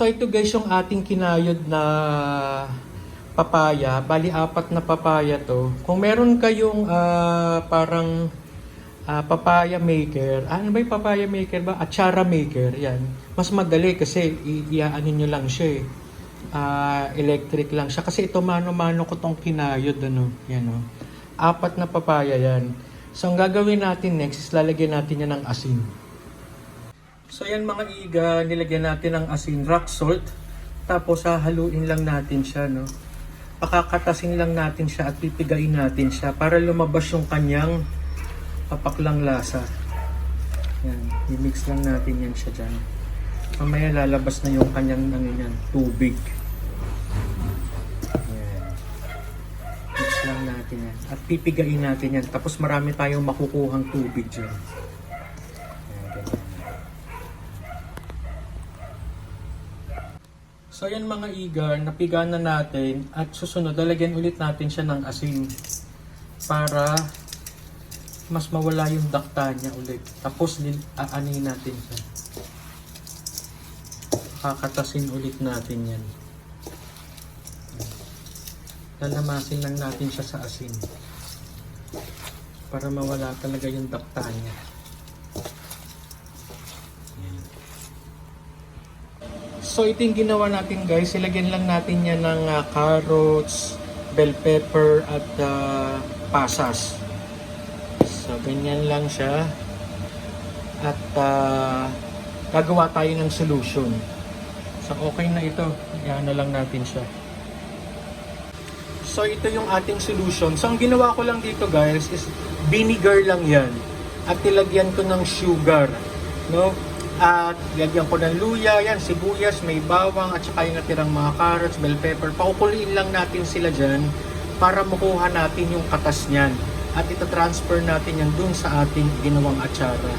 So ito guys yung ating kinayod na papaya. Bali 4 na papaya to. Kung meron kayong parang papaya maker. Ano ba yung papaya maker ba? Achara maker. Yan. Mas madali kasi iaano nyo lang siya eh. Electric lang siya. Kasi ito mano-mano ko tong kinayod. Ano? Yan o. 4 na papaya yan. So ang gagawin natin next is lalagyan natin yan ng asin. So yan mga iga, nilagyan natin ng asin, rock salt. Tapos hahaluin lang natin siya. No? Pakakatasin lang natin siya at pipigain natin siya para lumabas yung kanyang papaklang lasa. Yan, i-mix lang natin yan siya dyan. Mamaya lalabas na yung kanyang yan, tubig. Yan. Mix lang natin yan. At pipigain natin yan. Tapos marami tayong makukuhang tubig dyan. Yan, ganyan. So yan mga igar, napiga na natin. At susunod, lalagyan ulit natin siya ng asin. Para mas mawala yung dakta niya ulit. Tapos aanin natin siya. Kakatasin ulit natin yan. Lalamasin lang natin siya sa asin. Para mawala talaga yung dakta niya. Yan. So ito yung ginawa natin guys. Ilagyan lang natin yan ng carrots, bell pepper at pasas. So, ganyan lang siya. At gagawa tayo ng solution. So, okay na ito. Yan na lang natin siya. So, ito yung ating solution. So, ang ginawa ko lang dito guys is vinegar lang yan. At nilagyan ko ng sugar. No? At lagyan ko ng luya, yan, sibuyas, may bawang, at saka yung natirang mga carrots, bell pepper. Pakukuliin lang natin sila dyan para makuha natin yung katas niyan. At ito transfer natin yan dun sa ating ginawang atsara.